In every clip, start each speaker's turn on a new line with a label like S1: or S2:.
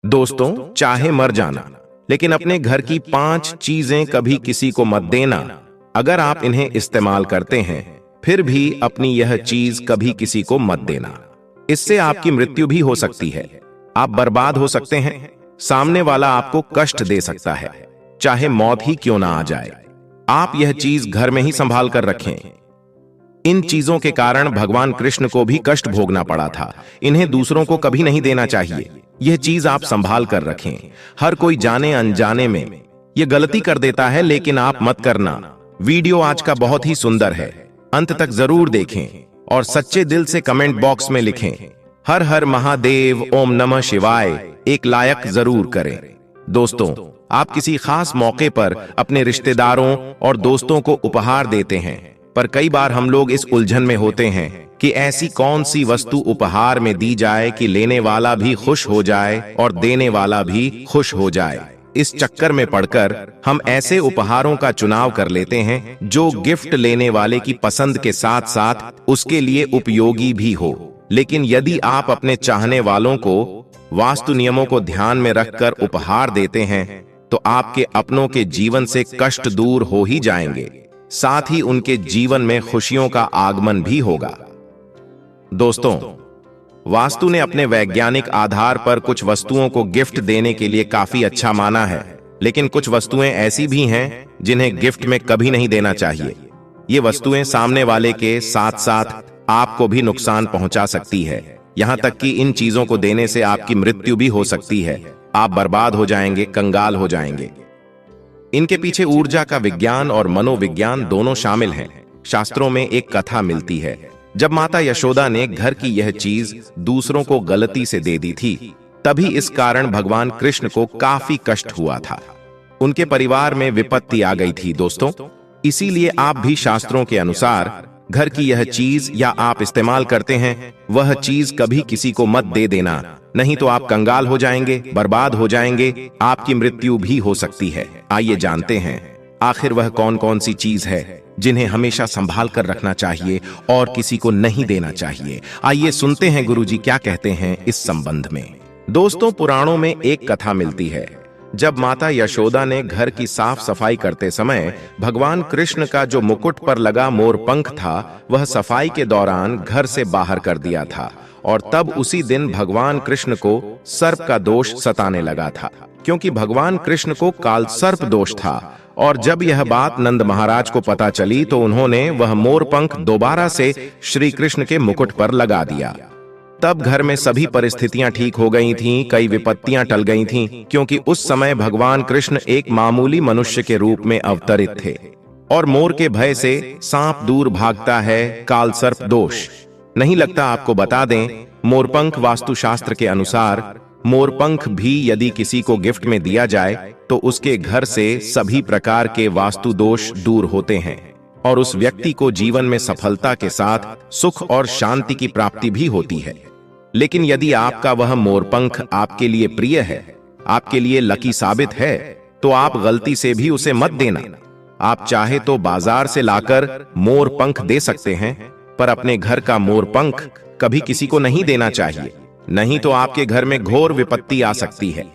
S1: दोस्तों, चाहे मर जाना, लेकिन अपने घर की 5 चीजें कभी किसी को मत देना। अगर आप इन्हें इस्तेमाल करते हैं फिर भी अपनी यह चीज कभी किसी को मत देना। इससे आपकी मृत्यु भी हो सकती है, आप बर्बाद हो सकते हैं, सामने वाला आपको कष्ट दे सकता है, चाहे मौत ही क्यों ना आ जाए। आप यह चीज घर में ही संभाल कर रखें। इन चीजों के कारण भगवान कृष्ण को भी कष्ट भोगना पड़ा था। इन्हें दूसरों को कभी नहीं देना चाहिए। यह चीज आप संभाल कर रखें। हर कोई जाने अनजाने में यह गलती कर देता है, लेकिन आप मत करना। वीडियो आज का बहुत ही सुंदर है, अंत तक जरूर देखें और सच्चे दिल से कमेंट बॉक्स में लिखें हर हर महादेव, ओम नमः शिवाय, एक लायक जरूर करें। दोस्तों, आप किसी खास मौके पर अपने रिश्तेदारों और दोस्तों को उपहार देते हैं, पर कई बार हम लोग इस उलझन में होते हैं कि ऐसी कौन सी वस्तु उपहार में दी जाए कि लेने वाला भी खुश हो जाए और देने वाला भी खुश हो जाए। इस चक्कर में पड़कर हम ऐसे उपहारों का चुनाव कर लेते हैं जो गिफ्ट लेने वाले की पसंद के साथ साथ उसके लिए उपयोगी भी हो। लेकिन यदि आप अपने चाहने वालों को वास्तु नियमों को ध्यान में रखकर उपहार देते हैं तो आपके अपनों के जीवन से कष्ट दूर हो ही जाएंगे, साथ ही उनके जीवन में खुशियों का आगमन भी होगा। दोस्तों, वास्तु ने अपने वैज्ञानिक आधार पर कुछ वस्तुओं को गिफ्ट देने के लिए काफी अच्छा माना है, लेकिन कुछ वस्तुएं ऐसी भी हैं जिन्हें गिफ्ट में कभी नहीं देना चाहिए। ये वस्तुएं सामने वाले के साथ साथ आपको भी नुकसान पहुंचा सकती है। यहां तक कि इन चीजों को देने से आपकी मृत्यु भी हो सकती है। आप बर्बाद हो जाएंगे, कंगाल हो जाएंगे। इनके पीछे ऊर्जा का विज्ञान और मनोविज्ञान दोनों शामिल हैं। शास्त्रों में एक कथा मिलती है, जब माता यशोदा ने घर की यह चीज दूसरों को गलती से दे दी थी, तभी इस कारण भगवान कृष्ण को काफी कष्ट हुआ था। उनके परिवार में विपत्ति आ गई थी। दोस्तों, इसीलिए आप भी शास्त्रों के अनुसार घर की यह चीज या आप इस्तेमाल करते हैं वह चीज कभी किसी को मत दे देना, नहीं तो आप कंगाल हो जाएंगे, बर्बाद हो जाएंगे, आपकी मृत्यु भी हो सकती है। आइए जानते हैं आखिर वह कौन कौन सी चीज है जिन्हें हमेशा संभाल कर रखना चाहिए और किसी को नहीं देना चाहिए। आइए सुनते हैं गुरुजी क्या कहते हैं इस संबंध में। दोस्तों, पुराणों में एक कथा मिलती है, जब माता यशोदा ने घर की साफ सफाई करते समय भगवान कृष्ण का जो मुकुट पर लगा मोरपंख था वह सफाई के दौरान घर से बाहर कर दिया था, और तब उसी दिन भगवान कृष्ण को सर्प का दोष सताने लगा था, क्योंकि भगवान कृष्ण को काल सर्प दोष था। और जब यह बात नंद महाराज को पता चली तो उन्होंने वह मोरपंख दोबारा से श्री कृष्ण के मुकुट पर लगा दिया। तब घर में सभी परिस्थितियां ठीक हो गई थीं, कई विपत्तियां टल गई थीं, क्योंकि उस समय भगवान कृष्ण एक मामूली मनुष्य के रूप में अवतरित थे। और मोर के भय से सांप दूर भागता है, काल सर्प दोष नहीं लगता। आपको बता दें, मोरपंख वास्तुशास्त्र के अनुसार मोरपंख भी यदि किसी को गिफ्ट में दिया जाए तो उसके घर से सभी प्रकार के वास्तु दोष दूर होते हैं और उस व्यक्ति को जीवन में सफलता के साथ सुख और शांति की प्राप्ति भी होती है। लेकिन यदि आपका वह मोरपंख आपके लिए प्रिय है, आपके लिए लकी साबित है, तो आप गलती से भी उसे मत देना। आप चाहे तो बाजार से लाकर मोरपंख दे सकते हैं, पर अपने घर का मोरपंख कभी किसी को नहीं देना चाहिए, नहीं तो आपके घर में घोर विपत्ति आ सकती है।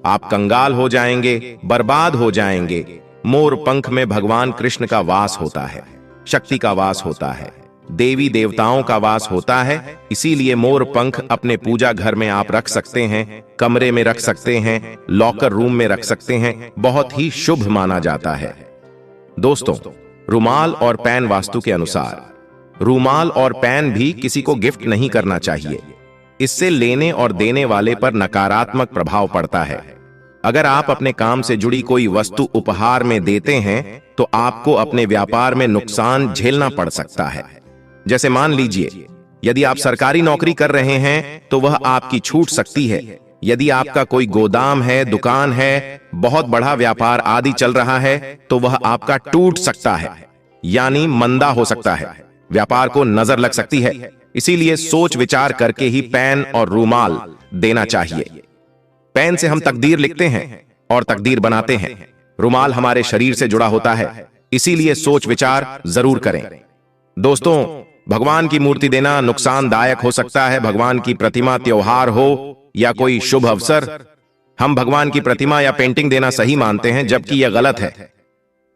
S1: आप कंगाल हो जाएंगे, बर्बाद हो जाएंगे। मोरपंख में भगवान कृष्ण का वास होता है, शक्ति का वास होता है, देवी देवताओं का वास होता है। इसीलिए मोरपंख अपने पूजा घर में आप रख सकते हैं, कमरे में रख सकते हैं, लॉकर रूम में रख सकते हैं। बहुत ही शुभ माना जाता है। दोस्तों, रुमाल और पेन वास्तु के अनुसार रुमाल और पेन भी किसी को गिफ्ट नहीं करना चाहिए। इससे लेने और देने वाले पर नकारात्मक प्रभाव पड़ता है। अगर आप अपने काम से जुड़ी कोई वस्तु उपहार में देते हैं तो आपको अपने व्यापार में नुकसान झेलना पड़ सकता है। जैसे मान लीजिए, यदि आप सरकारी नौकरी कर रहे हैं तो वह आपकी छूट सकती है। यदि आपका कोई गोदाम है, दुकान है, बहुत बड़ा व्यापार आदि चल रहा है तो वह आपका टूट सकता है, यानी मंदा हो सकता है, व्यापार को नजर लग सकती है। इसीलिए सोच विचार करके ही पेन और रूमाल देना चाहिए। पेन से हम तकदीर लिखते हैं और तकदीर बनाते हैं। रुमाल हमारे शरीर से जुड़ा होता है, इसीलिए सोच विचार जरूर करें। दोस्तों, भगवान की मूर्ति देना नुकसानदायक हो सकता है। भगवान की प्रतिमा, त्योहार हो या कोई शुभ अवसर, हम भगवान की प्रतिमा या पेंटिंग देना सही मानते हैं, जबकि यह गलत है।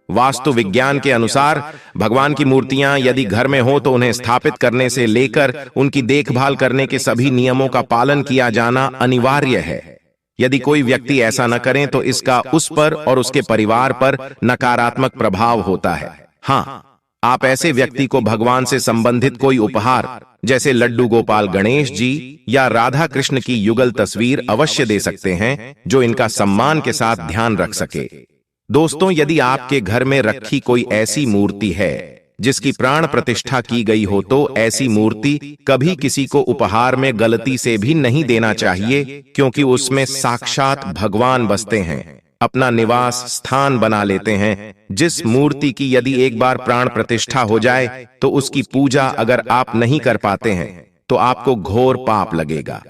S1: वास्तु विज्ञान के अनुसार भगवान की मूर्तियां यदि घर में हो तो उन्हें स्थापित करने से लेकर उनकी देखभाल करने के सभी नियमों का पालन किया जाना अनिवार्य है। यदि कोई व्यक्ति ऐसा न करें तो इसका उस पर और उसके परिवार पर नकारात्मक प्रभाव होता है। हाँ, आप ऐसे व्यक्ति को भगवान से संबंधित कोई उपहार जैसे लड्डू गोपाल गणेश जी या राधा कृष्ण की युगल तस्वीर अवश्य दे सकते हैं, जो इनका सम्मान के साथ ध्यान रख सके। दोस्तों, यदि आपके घर में रखी कोई ऐसी मूर्ति है जिसकी प्राण प्रतिष्ठा की गई हो तो ऐसी मूर्ति कभी किसी को उपहार में गलती से भी नहीं देना चाहिए, क्योंकि उसमें साक्षात भगवान बसते हैं, अपना निवास स्थान बना लेते हैं। जिस मूर्ति की यदि एक बार प्राण प्रतिष्ठा हो जाए तो उसकी पूजा अगर आप नहीं कर पाते हैं तो आपको घोर पाप लगेगा।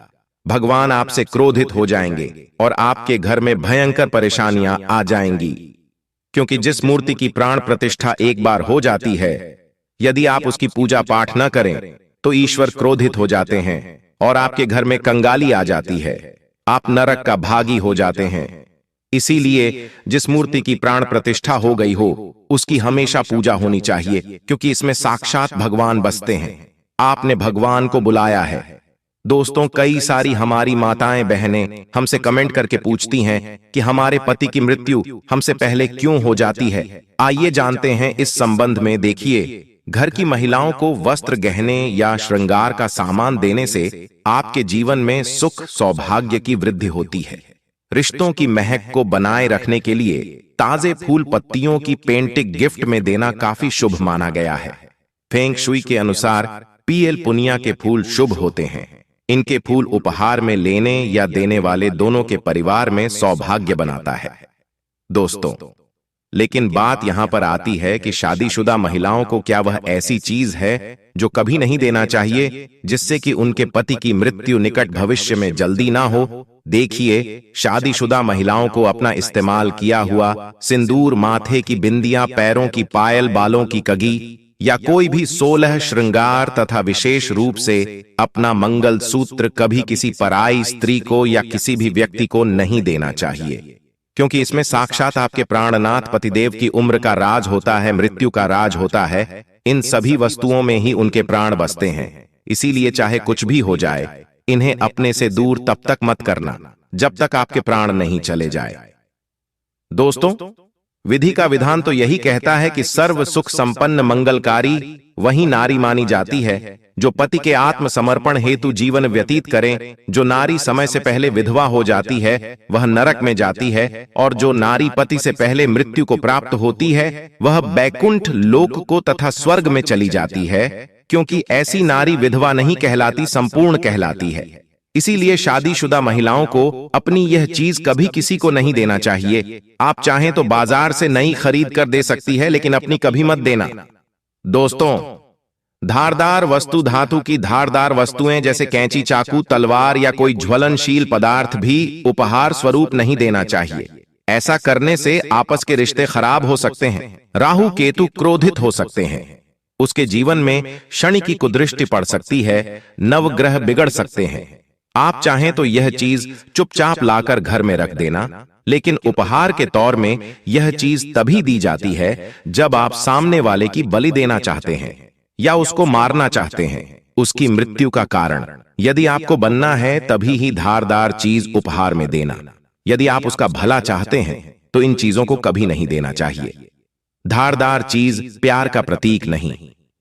S1: भगवान आपसे क्रोधित हो जाएंगे और आपके घर में भयंकर परेशानियां आ जाएंगी, क्योंकि जिस मूर्ति की प्राण प्रतिष्ठा एक बार हो जाती है, यदि आप उसकी पूजा पाठ न करें तो ईश्वर क्रोधित हो जाते हैं और आपके घर में कंगाली आ जाती है, आप नरक का भागी हो जाते हैं। इसीलिए जिस मूर्ति की प्राण प्रतिष्ठा हो गई हो उसकी हमेशा पूजा होनी चाहिए, क्योंकि इसमें साक्षात भगवान बसते हैं। आपने भगवान को बुलाया है। दोस्तों, कई सारी हमारी माताएं बहनें हमसे कमेंट करके पूछती हैं कि हमारे पति की मृत्यु हमसे पहले क्यों हो जाती है। आइए जानते हैं इस संबंध में। देखिए, घर की महिलाओं को वस्त्र, गहने या श्रृंगार का सामान देने से आपके जीवन में सुख सौभाग्य की वृद्धि होती है। रिश्तों की महक को बनाए रखने के लिए ताजे फूल पत्तियों की पेंटिंग गिफ्ट में देना काफी शुभ माना गया है। फेंग शुई के अनुसार पीएल पुनिया के फूल शुभ होते हैं। इनके फूल उपहार में लेने या देने वाले दोनों के परिवार में सौभाग्य बनाता है। दोस्तों, लेकिन बात यहां पर आती है कि शादीशुदा महिलाओं को क्या वह ऐसी चीज है जो कभी नहीं देना चाहिए, जिससे कि उनके पति की मृत्यु निकट भविष्य में जल्दी ना हो। देखिए, शादीशुदा महिलाओं को अपना इस्तेमाल किया हुआ सिंदूर, माथे की बिंदियां, पैरों की पायल, बालों की कगी या कोई भी 16 श्रृंगार तथा विशेष रूप से अपना मंगल सूत्र कभी किसी पराई स्त्री को या किसी भी व्यक्ति को नहीं देना चाहिए, क्योंकि इसमें साक्षात आपके प्राणनाथ पतिदेव की उम्र का राज होता है, मृत्यु का राज होता है। इन सभी वस्तुओं में ही उनके प्राण बसते हैं। इसीलिए चाहे कुछ भी हो जाए, इन्हें अपने से दूर तब तक मत करना जब तक आपके प्राण नहीं चले जाए। दोस्तों, विधि का विधान तो यही कहता है कि सर्व सुख संपन्न मंगलकारी वही नारी मानी जाती है जो पति के आत्मसमर्पण हेतु जीवन व्यतीत करे। जो नारी समय से पहले विधवा हो जाती है वह नरक में जाती है, और जो नारी पति से पहले मृत्यु को प्राप्त होती है वह बैकुंठ लोक को तथा स्वर्ग में चली जाती है, क्योंकि ऐसी नारी विधवा नहीं कहलाती, संपूर्ण कहलाती है। इसीलिए शादीशुदा महिलाओं को अपनी यह चीज कभी किसी को नहीं देना चाहिए। आप चाहें तो बाजार से नई खरीद कर दे सकती है, लेकिन अपनी कभी मत देना। दोस्तों, धारदार वस्तु, धातु की धारदार वस्तुएं जैसे कैंची, चाकू, तलवार या कोई ज्वलनशील पदार्थ भी उपहार स्वरूप नहीं देना चाहिए। ऐसा करने से आपस के रिश्ते खराब हो सकते हैं, राहु केतु क्रोधित हो सकते हैं, उसके जीवन में शनि की कुदृष्टि पड़ सकती है, नवग्रह बिगड़ सकते हैं। आप चाहें तो यह चीज चुपचाप लाकर घर में रख देना, लेकिन उपहार के तौर में यह चीज तभी दी जाती है जब आप सामने वाले की बलि देना चाहते हैं या उसको मारना चाहते हैं, उसकी मृत्यु का कारण। यदि आपको बनना है तभी ही धारदार चीज उपहार में देना। यदि आप उसका भला चाहते हैं तो इन चीजों को कभी नहीं देना चाहिए। धारदार चीज प्यार का प्रतीक नहीं,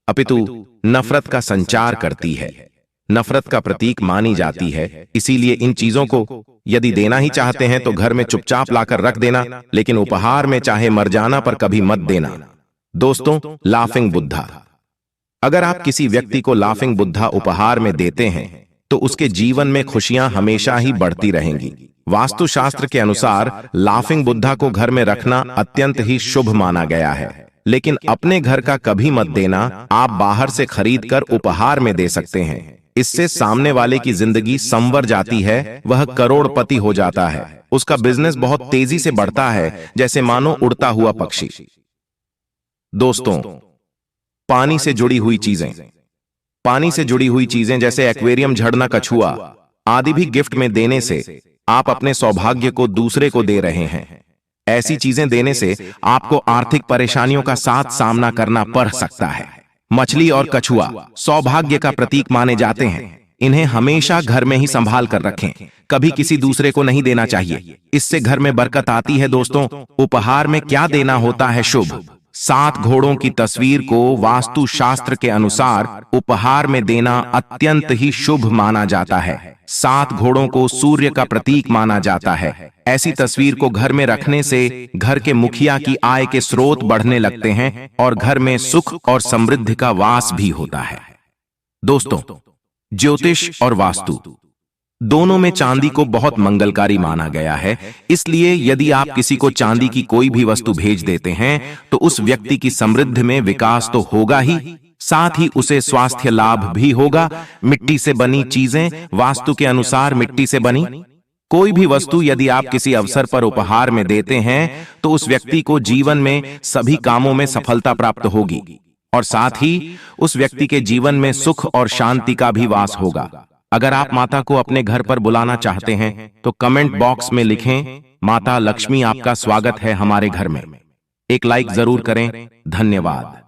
S1: अपितु नफरत का संचार करती है, नफरत का प्रतीक मानी जाती है। इसीलिए इन चीजों को यदि देना ही चाहते हैं तो घर में चुपचाप लाकर रख देना, लेकिन उपहार में चाहे मर जाना पर कभी मत देना। दोस्तों, लाफिंग बुद्धा। अगर आप किसी व्यक्ति को लाफिंग बुद्धा उपहार में देते हैं तो उसके जीवन में खुशियां हमेशा ही बढ़ती रहेंगी। वास्तुशास्त्र के अनुसार लाफिंग बुद्धा को घर में रखना अत्यंत ही शुभ माना गया है, लेकिन अपने घर का कभी मत देना। आप बाहर से खरीदकर उपहार में दे सकते हैं। इससे सामने वाले की जिंदगी संवर जाती है, वह करोड़पति हो जाता है, उसका बिजनेस बहुत तेजी से बढ़ता है, जैसे मानो उड़ता हुआ पक्षी। दोस्तों, पानी से जुड़ी हुई चीजें, पानी से जुड़ी हुई चीजें जैसे एक्वेरियम, झरना, कछुआ आदि भी गिफ्ट में देने से आप अपने सौभाग्य को दूसरे को दे रहे हैं। ऐसी चीजें देने से आपको आर्थिक परेशानियों का साथ सामना करना पड़ सकता है। मछली और कछुआ सौभाग्य का प्रतीक माने जाते हैं। इन्हें हमेशा घर में ही संभाल कर रखें, कभी किसी दूसरे को नहीं देना चाहिए। इससे घर में बरकत आती है। दोस्तों, उपहार में क्या देना होता है शुभ? 7 घोड़ों की तस्वीर को वास्तु शास्त्र के अनुसार उपहार में देना अत्यंत ही शुभ माना जाता है। 7 घोड़ों को सूर्य का प्रतीक माना जाता है। ऐसी तस्वीर को घर में रखने से घर के मुखिया की आय के स्रोत बढ़ने लगते हैं और घर में सुख और समृद्धि का वास भी होता है। दोस्तों, ज्योतिष और वास्तु दोनों में चांदी को बहुत मंगलकारी माना गया है। इसलिए यदि आप किसी को चांदी की कोई भी वस्तु भेज देते हैं तो उस व्यक्ति की समृद्धि में विकास तो होगा ही, साथ ही उसे स्वास्थ्य लाभ भी होगा। मिट्टी से बनी चीजें वास्तु के अनुसार मिट्टी से बनी कोई भी वस्तु यदि आप किसी अवसर पर उपहार में देते हैं तो उस व्यक्ति को जीवन में सभी कामों में सफलता प्राप्त होगी और साथ ही उस व्यक्ति के जीवन में सुख और शांति का भी वास होगा। अगर आप माता को अपने घर पर बुलाना चाहते हैं तो कमेंट बॉक्स में लिखें, माता लक्ष्मी आपका स्वागत है हमारे घर में। एक लाइक जरूर करें। धन्यवाद।